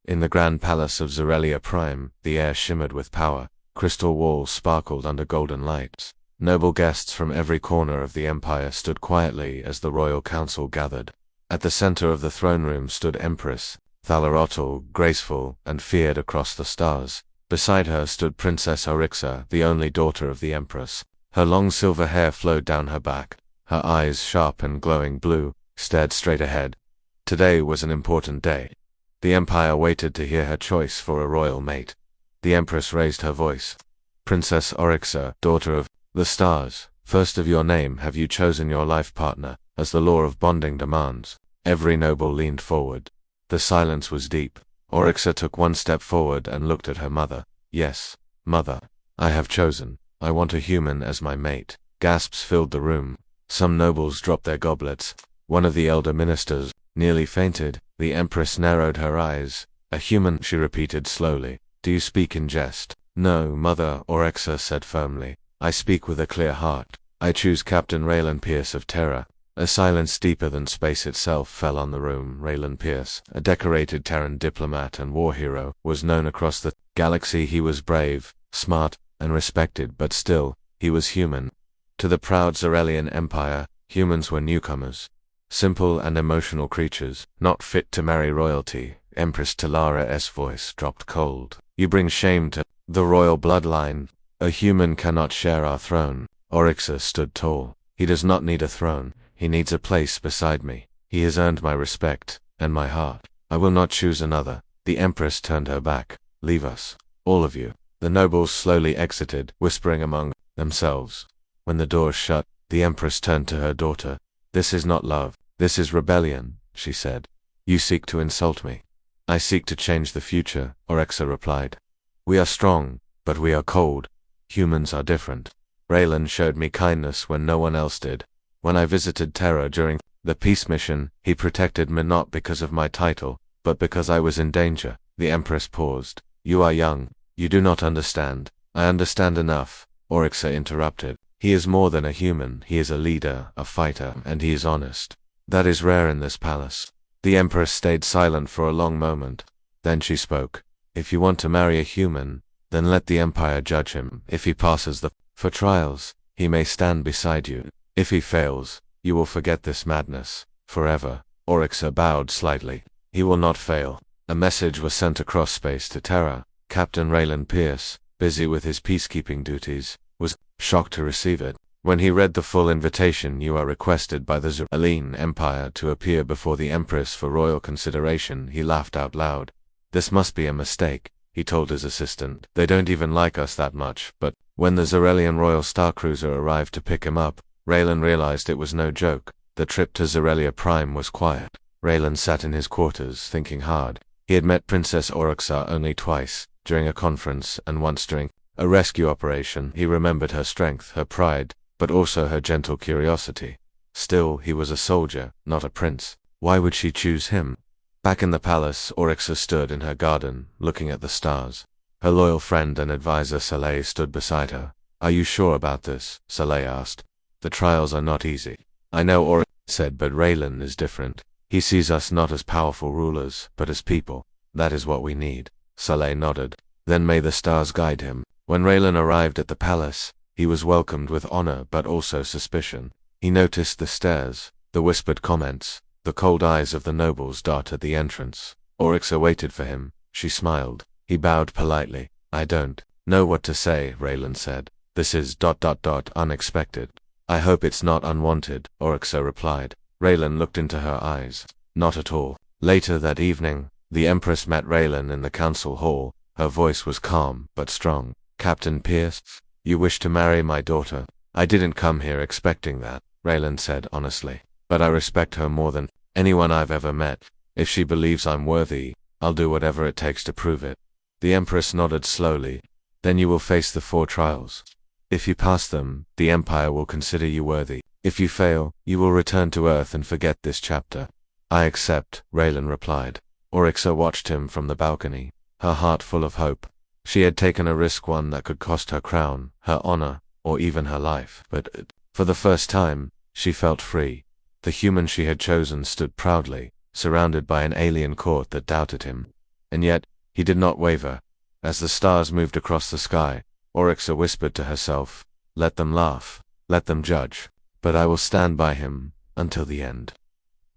In the grand palace of Zorelia Prime, the air shimmered with power. Crystal walls sparkled under golden lights. Noble guests from every corner of the empire stood quietly as the royal council gathered. At the center of the throne room stood Empress Thalarotl, graceful and feared across the stars. Beside her stood Princess Orixa, the only daughter of the Empress. Her long silver hair flowed down her back. Her eyes, sharp and glowing blue, stared straight ahead. Today was an important day. The Empire waited to hear her choice for a royal mate. The Empress raised her voice. Princess Orixa, daughter of the stars, first of your name have you chosen your life partner, as the law of bonding demands. Every noble leaned forward. The silence was deep. Orixa took one step forward and looked at her mother. Yes, mother. I have chosen. I want a human as my mate. Gasps filled the room. Some nobles dropped their goblets. One of the elder ministers nearly fainted. The Empress narrowed her eyes. A human, she repeated slowly. Do you speak in jest? No, mother, Orixa said firmly. I speak with a clear heart. I choose Captain Raylan Pierce of Terra. A silence deeper than space itself fell on the room. Raylan Pierce, a decorated Terran diplomat and war hero, was known across the galaxy. He was brave, smart, and respected, but still, he was human. To the proud Zorelian Empire, humans were newcomers. Simple and emotional creatures, not fit to marry royalty. Empress Talara's voice dropped cold. You bring shame to the royal bloodline. A human cannot share our throne. Orixa stood tall. He does not need a throne. He needs a place beside me. He has earned my respect, and my heart. I will not choose another. The Empress turned her back. Leave us. All of you. The nobles slowly exited, whispering among themselves. When the doors shut, the Empress turned to her daughter. This is not love. This is rebellion, she said. You seek to insult me. I seek to change the future, Orixa replied. We are strong, but we are cold. Humans are different. Raylan showed me kindness when no one else did. When I visited Terra during the peace mission, he protected me not because of my title, but because I was in danger. The Empress paused. You are young. You do not understand. I understand enough, Orixa interrupted. He is more than a human. He is a leader, a fighter, and he is honest. That is rare in this palace. The Empress stayed silent for a long moment. Then she spoke. If you want to marry a human, then let the Empire judge him. If he passes for trials, he may stand beside you. If he fails, you will forget this madness forever. Orixa bowed slightly. He will not fail. A message was sent across space to Terra. Captain Raylan Pierce, busy with his peacekeeping duties, was shocked to receive it. When he read the full invitation, you are requested by the Zorelian Empire to appear before the Empress for royal consideration. He laughed out loud. This must be a mistake, he told his assistant. They don't even like us that much. But when the Zorelian Royal Starcruiser arrived to pick him up, Raylan realized it was no joke. The trip to Zorelia Prime was quiet. Raylan sat in his quarters, thinking hard. He had met Princess Orixa only twice, during a conference and once during a rescue operation. He remembered her strength, her pride, but also her gentle curiosity. Still, he was a soldier, not a prince. Why would she choose him? Back in the palace, Orixa stood in her garden, looking at the stars. Her loyal friend and advisor Saleh stood beside her. Are you sure about this? Saleh asked. The trials are not easy. I know, Orixa said, but Raylan is different. He sees us not as powerful rulers, but as people. That is what we need. Saleh nodded. Then may the stars guide him. When Raylan arrived at the palace, he was welcomed with honor but also suspicion. He noticed the stares, the whispered comments, the cold eyes of the nobles dart at the entrance. Orixa waited for him. She smiled. He bowed politely. I don't know what to say, Raylan said. This is ... unexpected. I hope it's not unwanted, Orixa replied. Raylan looked into her eyes. Not at all. Later that evening, the Empress met Raylan in the council hall. Her voice was calm but strong. Captain Pierce, you wish to marry my daughter? I didn't come here expecting that, Raylan said honestly. But I respect her more than anyone I've ever met. If she believes I'm worthy, I'll do whatever it takes to prove it. The Empress nodded slowly. Then you will face the 4 trials. If you pass them, the Empire will consider you worthy. If you fail, you will return to Earth and forget this chapter. I accept, Raylan replied. Orixa watched him from the balcony, her heart full of hope. She had taken a risk, one that could cost her crown, her honor, or even her life. But for the first time, she felt free. The human she had chosen stood proudly, surrounded by an alien court that doubted him. And yet, he did not waver. As the stars moved across the sky, Oryxa whispered to herself, "Let them laugh, let them judge, but I will stand by him until the end."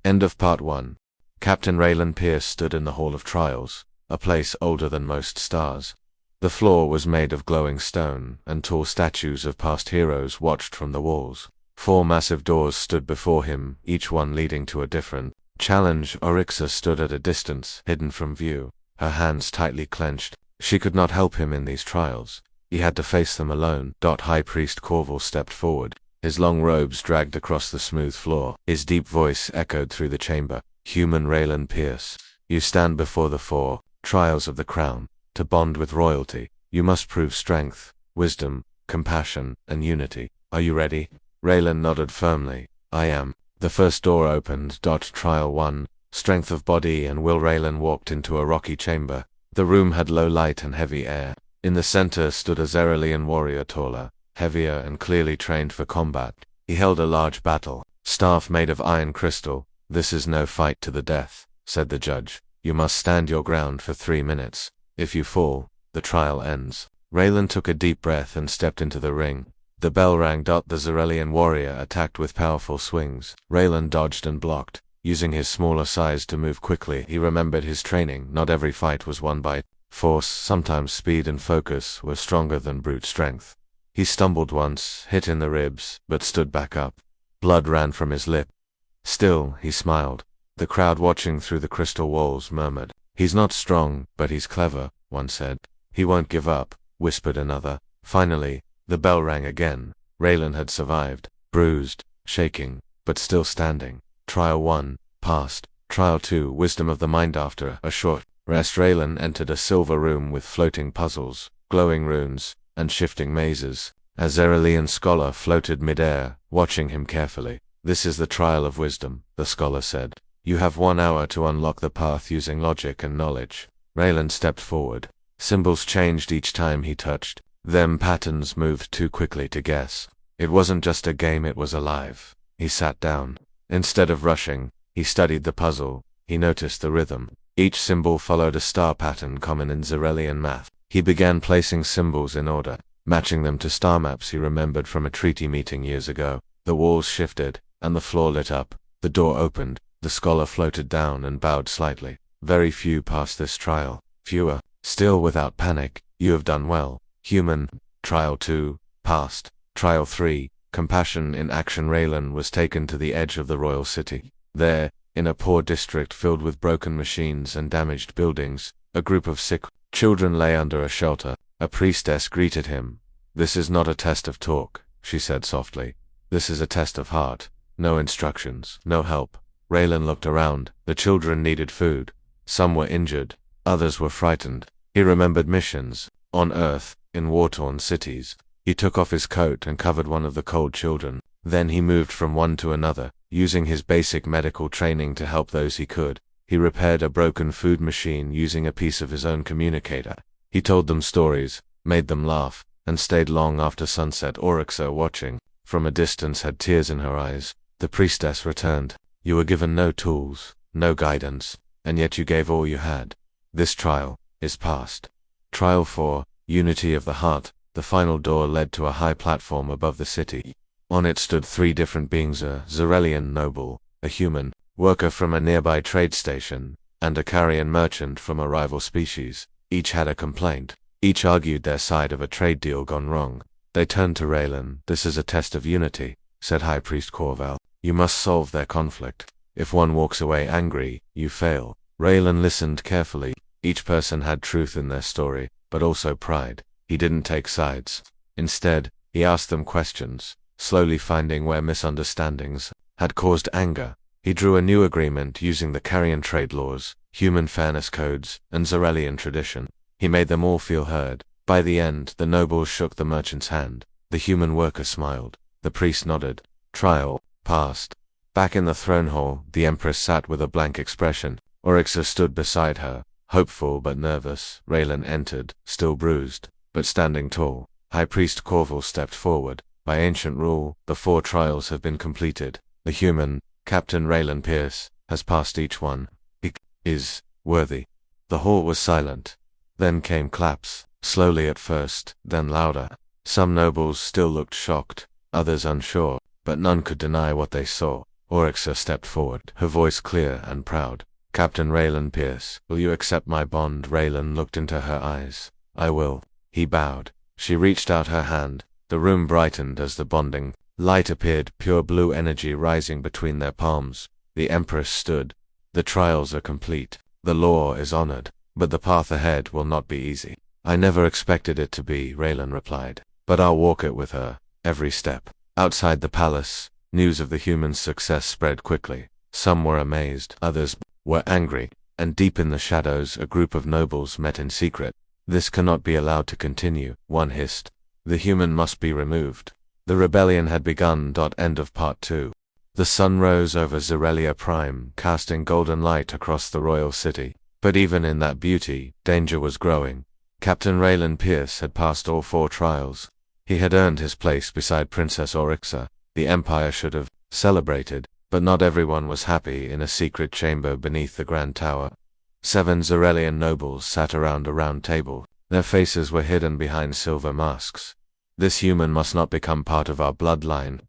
End of Part 1. Captain Raylan Pierce stood in the Hall of Trials, a place older than most stars. The floor was made of glowing stone, and tall statues of past heroes watched from the walls. 4 massive doors stood before him, each one leading to a different challenge. Oryxa stood at a distance, hidden from view, her hands tightly clenched. She could not help him in these trials. He had to face them alone. High Priest Corval stepped forward. His long robes dragged across the smooth floor. His deep voice echoed through the chamber. "Human Raylan Pierce, you stand before the 4 trials of the crown. To bond with royalty, you must prove strength, wisdom, compassion, and unity. Are you ready?" Raylan nodded firmly. "I am." The first door opened. Trial 1, Strength of Body and Will. Raylan walked into a rocky chamber. The room had low light and heavy air. In the center stood a Zeralian warrior, taller, heavier, and clearly trained for combat. He held a large battle staff made of iron crystal. "This is no fight to the death," said the judge. "You must stand your ground for 3 minutes. If you fall, the trial ends." Raylan took a deep breath and stepped into the ring. The bell rang. The Zeralian warrior attacked with powerful swings. Raylan dodged and blocked, using his smaller size to move quickly. He remembered his training. Not every fight was won by force. Sometimes speed and focus were stronger than brute strength. He stumbled once, hit in the ribs, but stood back up. Blood ran from his lip. Still, he smiled. The crowd watching through the crystal walls murmured. "He's not strong, but he's clever," one said. "He won't give up," whispered another. Finally, the bell rang again. Raylan had survived, bruised, shaking, but still standing. Trial 1, passed. Trial 2, Wisdom of the Mind. After a short rest, Raylan entered a silver room with floating puzzles, glowing runes, and shifting mazes. A Zeralian scholar floated mid-air, watching him carefully. "This is the trial of wisdom," the scholar said. "You have 1 hour to unlock the path using logic and knowledge." Raylan stepped forward. Symbols changed each time he touched. Them patterns moved too quickly to guess. It wasn't just a game, it was alive. He sat down. Instead of rushing, he studied the puzzle. He noticed the rhythm. Each symbol followed a star pattern common in Zeralian math. He began placing symbols in order, matching them to star maps he remembered from a treaty meeting years ago. The walls shifted, and the floor lit up. The door opened. The scholar floated down and bowed slightly. "Very few pass this trial. Fewer." Still without panic, "You have done well. Human." Trial 2, passed. Trial 3, Compassion in Action. Raylan was taken to the edge of the royal city. There, in a poor district filled with broken machines and damaged buildings, a group of sick children lay under a shelter. A priestess greeted him. "This is not a test of talk," she said softly. "This is a test of heart. No instructions, no help." Raylan looked around. The children needed food. Some were injured, others were frightened. He remembered missions on Earth, in war-torn cities. He took off his coat and covered one of the cold children. Then he moved from one to another, using his basic medical training to help those he could. He repaired a broken food machine using a piece of his own communicator. He told them stories, made them laugh, and stayed long after sunset. Oryxa, watching from a distance, had tears in her eyes. The priestess returned. "You were given no tools, no guidance, and yet you gave all you had. This trial is passed." Trial 4, Unity of the Heart. The final door led to a high platform above the city. On it stood 3 different beings: a Zeralian noble, a human worker from a nearby trade station, and a Carian merchant from a rival species. Each had a complaint. Each argued their side of a trade deal gone wrong. They turned to Raylan. "This is a test of unity," said High Priest Corval. "You must solve their conflict. If one walks away angry, you fail." Raylan listened carefully. Each person had truth in their story, but also pride. He didn't take sides. Instead, he asked them questions, slowly finding where misunderstandings had caused anger. He drew a new agreement using the Carian trade laws, human fairness codes, and Zeralian tradition. He made them all feel heard. By the end, the nobles shook the merchant's hand. The human worker smiled. The priest nodded. Trial passed. Back in the throne hall, the Empress sat with a blank expression. Oryxa stood beside her, hopeful but nervous. Raylan entered, still bruised, but standing tall. High Priest Corval stepped forward. "By ancient rule, the 4 trials have been completed. The human, Captain Raylan Pierce, has passed each one. He is worthy." The hall was silent. Then came claps, slowly at first, then louder. Some nobles still looked shocked, others unsure, but none could deny what they saw. Orcs stepped forward, her voice clear and proud. "Captain Raylan Pierce, will you accept my bond?" Raylan looked into her eyes. "I will." He bowed. She reached out her hand. The room brightened as the bonding light appeared, pure blue energy rising between their palms. The Empress stood. "The trials are complete. The law is honored. But the path ahead will not be easy." "I never expected it to be," Raylan replied. "But I'll walk it with her, every step." Outside the palace, news of the humans' success spread quickly. Some were amazed, others were angry, and deep in the shadows a group of nobles met in secret. "This cannot be allowed to continue," one hissed. "The human must be removed." The rebellion had begun. End of part 2. The sun rose over Zerelia Prime, casting golden light across the royal city. But even in that beauty, danger was growing. Captain Raylan Pierce had passed all 4 trials. He had earned his place beside Princess Oryxa. The Empire should have celebrated, but not everyone was happy in a secret chamber beneath the Grand Tower. 7 Zerelian nobles sat around a round table. Their faces were hidden behind silver masks. "This human must not become part of our bloodline,"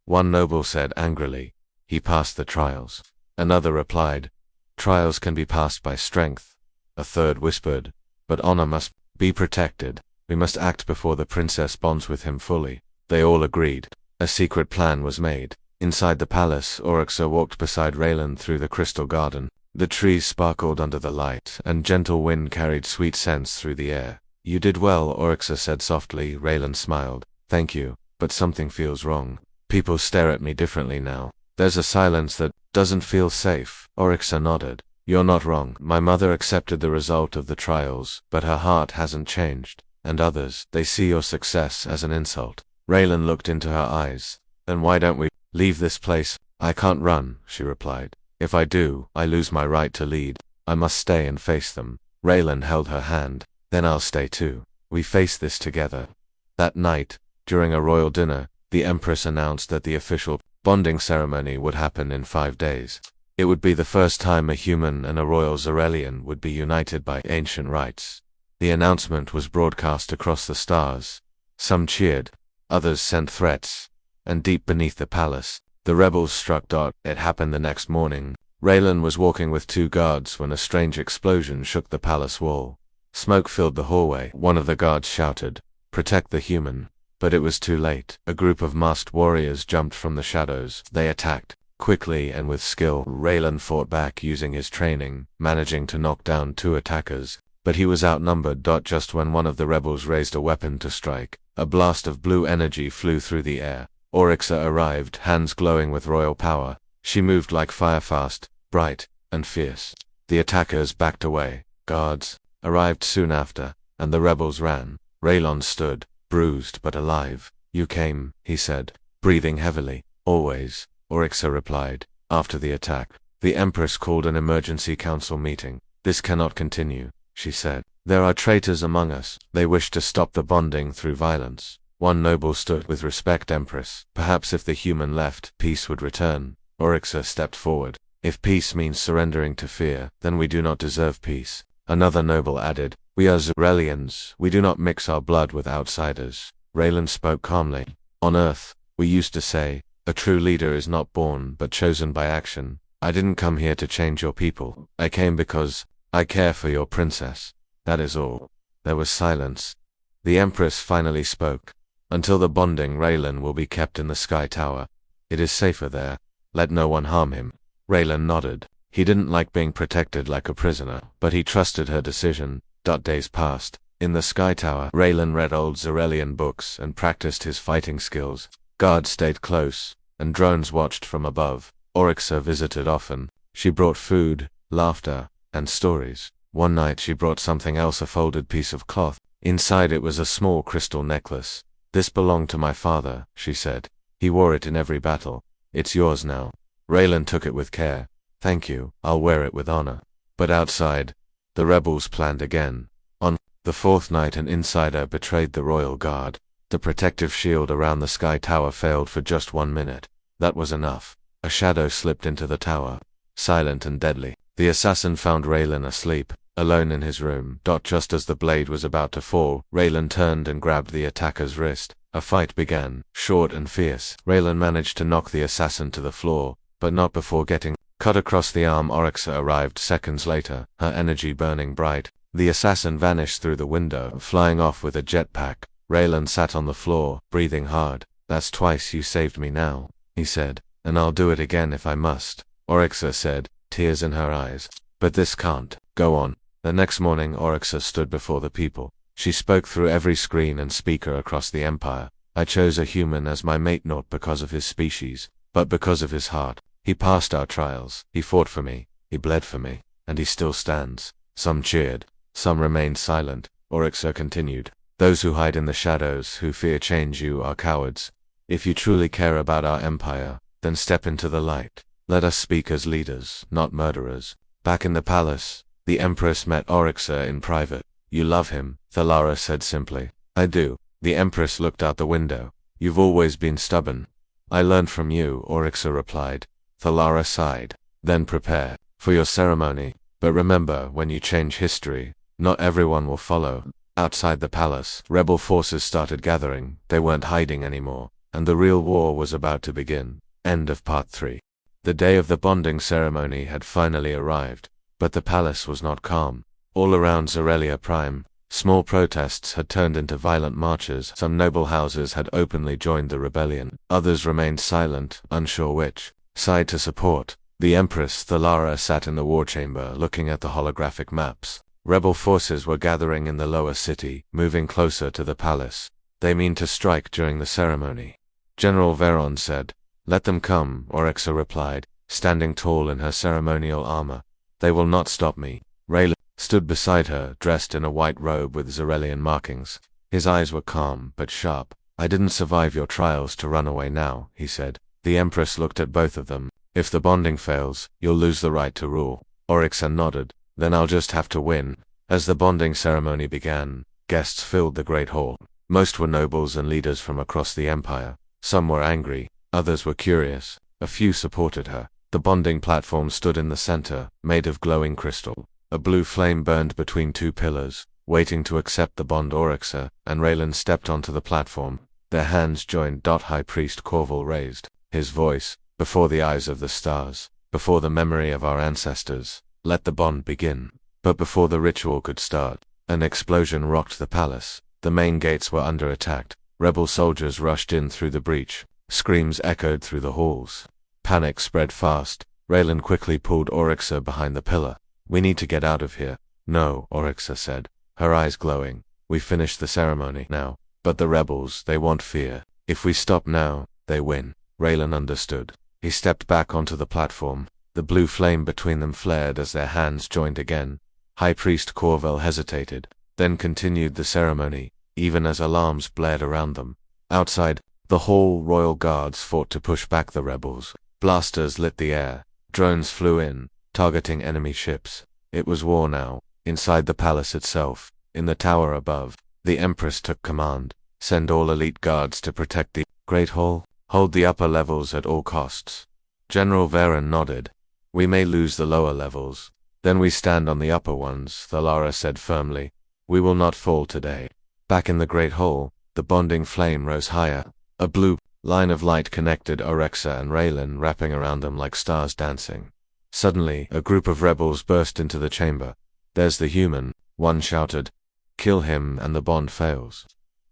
one noble said angrily. "He passed the trials." Another replied, "Trials can be passed by strength." A third whispered, "But honor must be protected. We must act before the princess bonds with him fully." They all agreed. A secret plan was made. Inside the palace, Oryxa walked beside Raylan through the crystal garden. The trees sparkled under the light, and gentle wind carried sweet scents through the air. "You did well," Oryxa said softly. Raylan smiled. "Thank you, but something feels wrong. People stare at me differently now. There's a silence that doesn't feel safe." Oryxa nodded. "You're not wrong. My mother accepted the result of the trials, but her heart hasn't changed. And others, they see your success as an insult." Raylan looked into her eyes. "Then why don't we leave this place?" "I can't run," she replied. "If I do, I lose my right to lead. I must stay and face them." Raylan held her hand. "Then I'll stay too. We face this together." That night, during a royal dinner, the Empress announced that the official bonding ceremony would happen in 5 days. It would be the first time a human and a royal Zerelian would be united by ancient rites. The announcement was broadcast across the stars. Some cheered, others sent threats, and deep beneath the palace, the rebels struck. It happened the next morning. Raylan was walking with 2 guards when a strange explosion shook the palace wall. Smoke filled the hallway. One of the guards shouted, "Protect the human." But it was too late. A group of masked warriors jumped from the shadows. They attacked. Quickly and with skill, Raylan fought back using his training, managing to knock down 2 attackers. But he was outnumbered. Just when one of the rebels raised a weapon to strike, a blast of blue energy flew through the air. Oryxa arrived, hands glowing with royal power. She moved like fire, fast, bright, and fierce. The attackers backed away. Guards arrived soon after, and the rebels ran. Raylan stood, bruised but alive. "You came," he said, breathing heavily. "Always," Oryxa replied. After the attack, the Empress called an emergency council meeting. "This cannot continue," she said. "There are traitors among us. They wish to stop the bonding through violence." One noble stood. "With respect, Empress, perhaps if the human left, peace would return." Oryxa stepped forward. "If peace means surrendering to fear, then we do not deserve peace." Another noble added, "We are Zerelians. We do not mix our blood with outsiders." Raylan spoke calmly. "On Earth, we used to say, a true leader is not born but chosen by action. I didn't come here to change your people. I came because I care for your princess. That is all." There was silence. The Empress finally spoke. "Until the bonding, Raylan will be kept in the Sky Tower. It is safer there. Let no one harm him." Raylan nodded. He didn't like being protected like a prisoner, but he trusted her decision. Days passed. In the Sky Tower, Raylan read old Zerelian books and practiced his fighting skills. Guards stayed close, and drones watched from above. Oryxa visited often. She brought food, laughter, and stories. One night she brought something else, a folded piece of cloth. Inside it was a small crystal necklace. "This belonged to my father," she said. "He wore it in every battle. It's yours now." Raylan took it with care. "Thank you, I'll wear it with honor." But outside, the rebels planned again. On the 4th night, an insider betrayed the royal guard. The protective shield around the Sky Tower failed for just 1 minute. That was enough. A shadow slipped into the tower, silent and deadly. The assassin found Raylan asleep. alone in his room. Just as the blade was about to fall, Raylan turned and grabbed the attacker's wrist. A fight began, short and fierce. Raylan managed to knock the assassin to the floor, but not before getting cut across the arm. Orcs arrived seconds later, her energy burning bright. The assassin vanished through the window, flying off with a jetpack. Raylan sat on the floor, breathing hard. "That's twice you saved me now," he said, "and I'll do it again if I must," Oryxa said, tears in her eyes. "But this can't go on." The next morning, Oryxa stood before the people. She spoke through every screen and speaker across the Empire. "I chose a human as my mate not because of his species, but because of his heart. He passed our trials, he fought for me, he bled for me, and he still stands." Some cheered, some remained silent. Oryxa continued, "Those who hide in the shadows, who fear change, you are cowards. If you truly care about our empire, then step into the light. Let us speak as leaders, not murderers." Back in the palace, the Empress met Oryxa in private. "You love him," Thalara said simply. "I do." The Empress looked out the window. "You've always been stubborn." "I learned from you," Oryxa replied. Thalara sighed. "Then prepare for your ceremony. But remember, when you change history, not everyone will follow." Outside the palace, rebel forces started gathering. They weren't hiding anymore, and the real war was about to begin. End of part 3. The day of the bonding ceremony had finally arrived, but the palace was not calm. All around Zorelia Prime, small protests had turned into violent marches. Some noble houses had openly joined the rebellion. Others remained silent, unsure which side to support. The Empress Thalara sat in the war chamber looking at the holographic maps. Rebel forces were gathering in the lower city, moving closer to the palace. "They mean to strike during the ceremony," General Veron said. "Let them come," Oryxa replied, standing tall in her ceremonial armor. "They will not stop me." Raylan stood beside her, dressed in a white robe with Zorelian markings. His eyes were calm, but sharp. "I didn't survive your trials to run away now," he said. The Empress looked at both of them. "If the bonding fails, you'll lose the right to rule." Oryxa nodded. "Then I'll just have to win." As the bonding ceremony began, guests filled the Great Hall. Most were nobles and leaders from across the Empire. Some were angry, others were curious. A few supported her. The bonding platform stood in the center, made of glowing crystal. A blue flame burned between two pillars, waiting to accept the bond. Oryxa and Raylan stepped onto the platform. Their hands joined. High Priest Corval raised his voice. "Before the eyes of the stars, before the memory of our ancestors, let the bond begin." But before the ritual could start, an explosion rocked the palace. The main gates were under attack. Rebel soldiers rushed in through the breach. Screams echoed through the halls. Panic spread fast. Raylan quickly pulled Oryxa behind the pillar. "We need to get out of here." "No," Oryxa said, her eyes glowing. "We finished the ceremony now. But the rebels, they want fear. If we stop now, they win." Raylan understood. He stepped back onto the platform. The blue flame between them flared as their hands joined again. High Priest Corval hesitated, then continued the ceremony, even as alarms blared around them. Outside the hall, royal guards fought to push back the rebels. Blasters lit the air. Drones flew in, targeting enemy ships. It was war now. Inside the palace itself, in the tower above, the Empress took command. "Send all elite guards to protect the Great Hall. Hold the upper levels at all costs." General Veron nodded. "We may lose the lower levels. Then we stand on the upper ones," Thalara said firmly. "We will not fall today." Back in the Great Hall, the bonding flame rose higher. A blue line of light connected Oryxa and Raylan, wrapping around them like stars dancing. Suddenly, a group of rebels burst into the chamber. "There's the human," one shouted. "Kill him and the bond fails."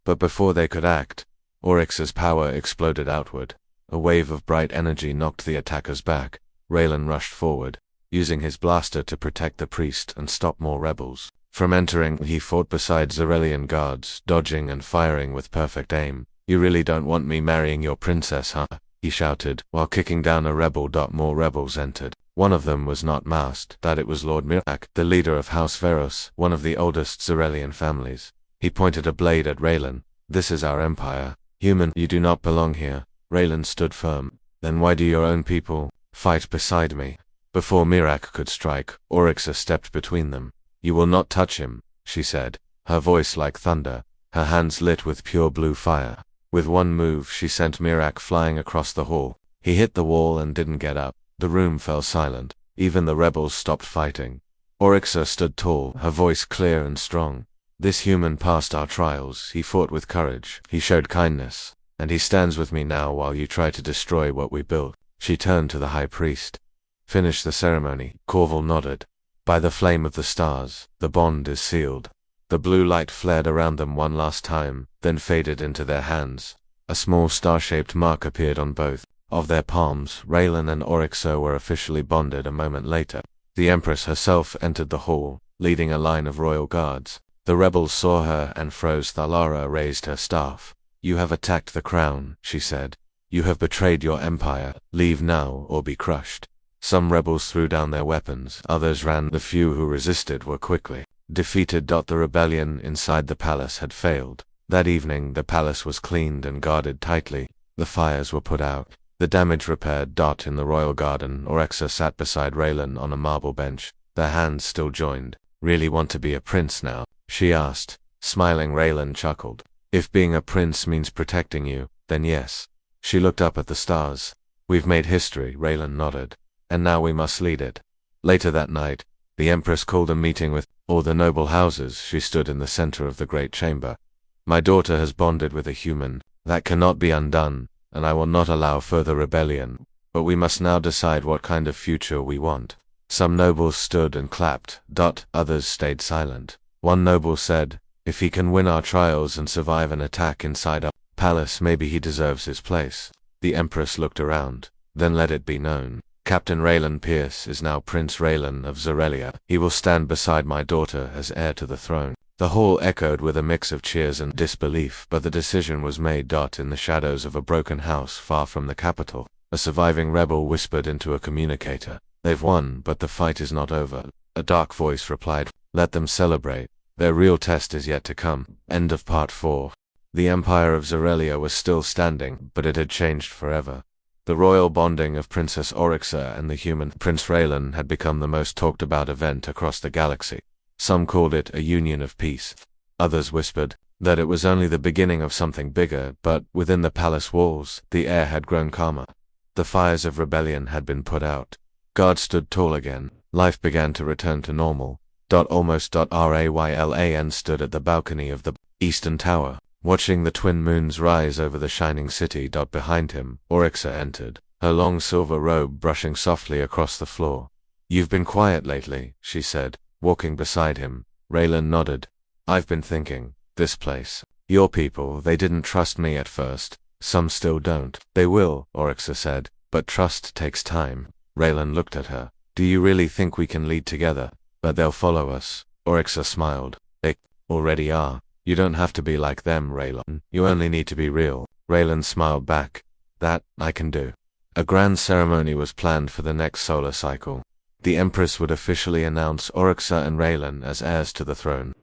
But before they could act, Oryx's power exploded outward. A wave of bright energy knocked the attackers back. Raylan rushed forward, using his blaster to protect the priest and stop more rebels from entering. He fought beside Zorelian guards, dodging and firing with perfect aim. "You really don't want me marrying your princess, huh?" he shouted, while kicking down a rebel. More rebels entered. One of them was not masked. That it was Lord Mirak, the leader of House Veros, one of the oldest Zorelian families. He pointed a blade at Raylan. "This is our empire. Human, you do not belong here." Raylan stood firm. "Then why do your own people fight beside me?" Before Mirak could strike, Oryxa stepped between them. "You will not touch him," she said, her voice like thunder, her hands lit with pure blue fire. With one move, she sent Mirak flying across the hall. He hit the wall and didn't get up. The room fell silent. Even the rebels stopped fighting. Oryxa stood tall, her voice clear and strong. This human passed our trials, he fought with courage, he showed kindness, and he stands with me now while you try to destroy what we built. She turned to the high priest. Finish the ceremony. Corval nodded. By the flame of the stars, the bond is sealed. The blue light flared around them one last time, then faded into their hands. A small star-shaped mark appeared on both of their palms. Raylan and Oryxa were officially bonded a moment later. The Empress herself entered the hall, leading a line of royal guards. The rebels saw her and froze. Thalara raised her staff. You have attacked the crown, she said. You have betrayed your empire. Leave now or be crushed. Some rebels threw down their weapons, others ran. The few who resisted were quickly defeated. The rebellion inside the palace had failed. That evening the palace was cleaned and guarded tightly. The fires were put out, the damage repaired. In the royal garden, Oryxa sat beside Raylan on a marble bench, their hands still joined. Really want to be a prince now? She asked. Smiling, Raylan chuckled. If being a prince means protecting you, then yes. She looked up at the stars. We've made history, Raylan nodded. And now we must lead it. Later that night, the Empress called a meeting with all the noble houses. She stood in the center of the great chamber. My daughter has bonded with a human. That cannot be undone, and I will not allow further rebellion. But we must now decide what kind of future we want. Some nobles stood and clapped. Others stayed silent. One noble said, if he can win our trials and survive an attack inside our palace, maybe he deserves his place. The Empress looked around. Then let it be known. Captain Raylan Pierce is now Prince Raylan of Zorelia. He will stand beside my daughter as heir to the throne. The hall echoed with a mix of cheers and disbelief, but the decision was made. In the shadows of a broken house far from the capital, a surviving rebel whispered into a communicator. They've won, but the fight is not over. A dark voice replied, let them celebrate. Their real test is yet to come. End of Part 4. The Empire of Zorelia was still standing, but it had changed forever. The royal bonding of Princess Oryxa and the human Prince Raylan had become the most talked about event across the galaxy. Some called it a union of peace. Others whispered that it was only the beginning of something bigger, but within the palace walls, the air had grown calmer. The fires of rebellion had been put out. Guards stood tall again. Life began to return to normal. Almost. Raylan stood at the balcony of the eastern tower, watching the twin moons rise over the shining city. Behind him, Oryxa entered, her long silver robe brushing softly across the floor. You've been quiet lately, she said, walking beside him. Raylan nodded. I've been thinking, this place, your people, they didn't trust me at first. Some still don't. They will, Oryxa said, but trust takes time. Raylan looked at her. Do you really think we can lead together? But they'll follow us. Oryxa smiled. They already are. You don't have to be like them, Raylan. You only need to be real. Raylan smiled back. That, I can do. A grand ceremony was planned for the next solar cycle. The Empress would officially announce Oryxa and Raylan as heirs to the throne.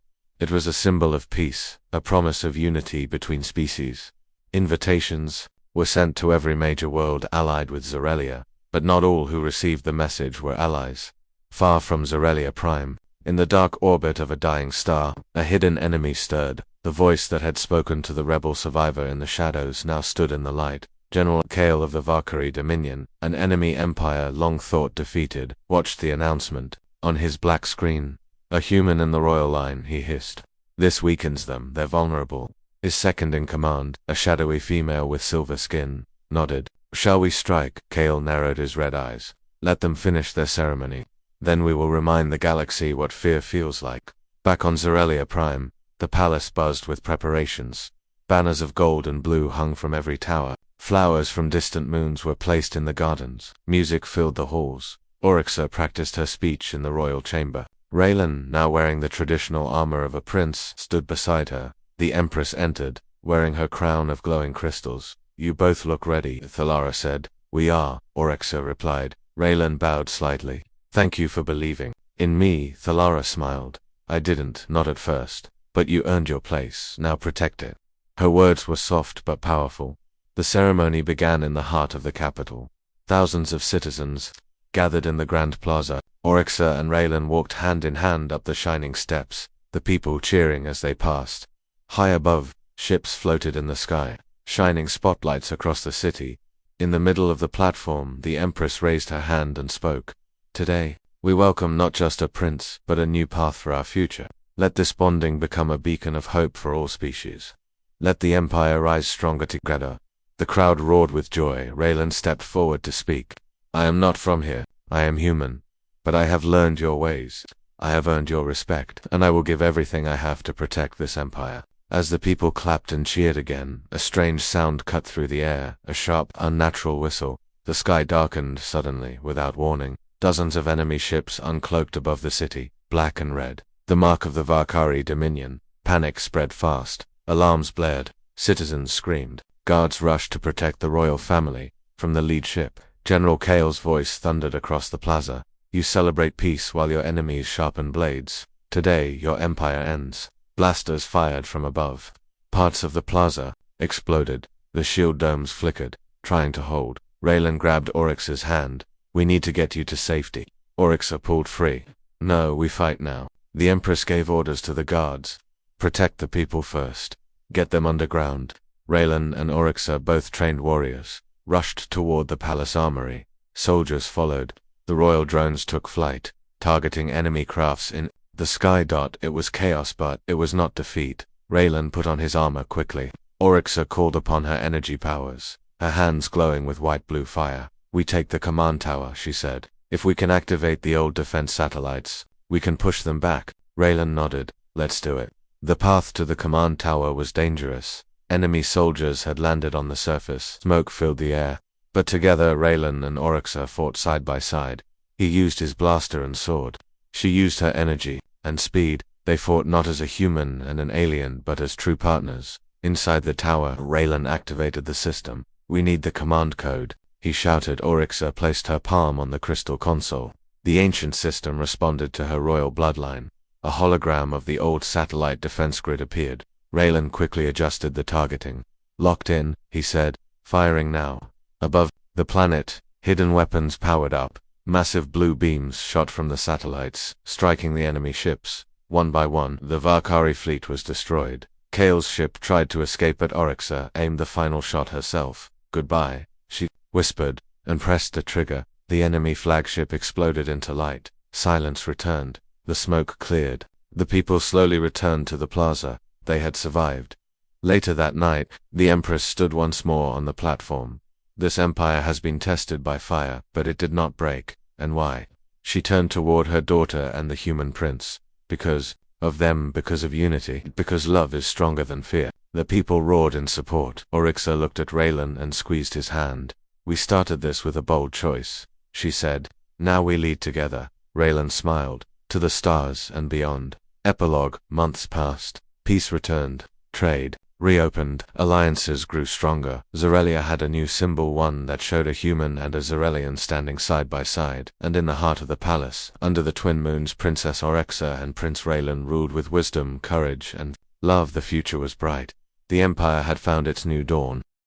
It was a symbol of peace, a promise of unity between species. Invitations were sent to every major world allied with Zorelia, but not all who received the message were allies. Far from Zorelia Prime, in the dark orbit of a dying star, a hidden enemy stirred. The voice that had spoken to the rebel survivor in the shadows now stood in the light. General Kale of the Valkyrie Dominion, an enemy empire long thought defeated, watched the announcement. On his black screen, a human in the royal line, he hissed. This weakens them, they're vulnerable. His second in command, a shadowy female with silver skin, nodded. Shall we strike? Kale narrowed his red eyes. Let them finish their ceremony. Then we will remind the galaxy what fear feels like. Back on Zorelia Prime, the palace buzzed with preparations. Banners of gold and blue hung from every tower. Flowers from distant moons were placed in the gardens. Music filled the halls. Oryxa practiced her speech in the royal chamber. Raylan, now wearing the traditional armor of a prince, stood beside her. The Empress entered, wearing her crown of glowing crystals. You both look ready, Thalara said. We are, Oryxa replied. Raylan bowed slightly. Thank you for believing in me, Thalara smiled. I didn't, not at first. But you earned your place, now protect it. Her words were soft but powerful. The ceremony began in the heart of the capital. Thousands of citizens gathered in the grand plaza. Oryxa and Raylan walked hand in hand up the shining steps, the people cheering as they passed. High above, ships floated in the sky, shining spotlights across the city. In the middle of the platform, the Empress raised her hand and spoke. Today, We welcome not just a prince, but a new path for our future. Let this bonding become a beacon of hope for all species. Let the Empire rise stronger together. The crowd roared with joy. Raylan stepped forward to speak. I am not from here. I am human. But I have learned your ways. I have earned your respect, and I will give everything I have to protect this empire. As the people clapped and cheered again, a strange sound cut through the air, a sharp, unnatural whistle. The sky darkened suddenly, without warning. Dozens of enemy ships uncloaked above the city, black and red. The mark of the Valkyrie Dominion. Panic spread fast. Alarms blared. Citizens screamed. Guards rushed to protect the royal family. From the lead ship, General Kale's voice thundered across the plaza. You celebrate peace while your enemies sharpen blades. Today, your empire ends. Blasters fired from above. Parts of the plaza exploded. The shield domes flickered, trying to hold. Raylan grabbed Oryx's hand. We need to get you to safety. Oryx pulled free. No, we fight now. The Empress gave orders to the guards. Protect the people first. Get them underground. Raylan and Oryxa, both trained warriors, rushed toward the palace armory. Soldiers followed. The royal drones took flight, targeting enemy crafts in the sky. It was chaos, but it was not defeat. Raylan put on his armor quickly. Oryxa called upon her energy powers, her hands glowing with white-blue fire. We take the command tower, she said. If we can activate the old defense satellites, we can push them back. Raylan nodded. Let's do it. The path to the command tower was dangerous. Enemy soldiers had landed on the surface. Smoke filled the air. But together Raylan and Oryxa fought side by side. He used his blaster and sword. She used her energy and speed. They fought not as a human and an alien, but as true partners. Inside the tower, Raylan activated the system. We need the command code, he shouted. Oryxa placed her palm on the crystal console. The ancient system responded to her royal bloodline. A hologram of the old satellite defense grid appeared. Raylan quickly adjusted the targeting. Locked in, he said. Firing now. Above the planet, hidden weapons powered up. Massive blue beams shot from the satellites, striking the enemy ships. One by one, the Valkyrie fleet was destroyed. Kale's ship tried to escape, but Oryxa aimed the final shot herself. Goodbye, she whispered, and pressed the trigger. The enemy flagship exploded into light. Silence returned. The smoke cleared. The people slowly returned to the plaza. They had survived. Later that night, the Empress stood once more on the platform. This empire has been tested by fire, but it did not break. And why? She turned toward her daughter and the human prince. Because of them, because of unity, because love is stronger than fear. The people roared in support. Oryxa looked at Raylan and squeezed his hand. We started this with a bold choice, she said. Now we lead together. Raylan smiled. To the stars and beyond. Epilogue. Months passed. Peace returned. Trade reopened. Alliances grew stronger. Zorelia had a new symbol, one that showed a human and a Zorelian standing side by side. And in the heart of the palace, under the twin moons, Princess Oryxa and Prince Raylan ruled with wisdom, courage, and love. The future was bright. The empire had found its new dawn.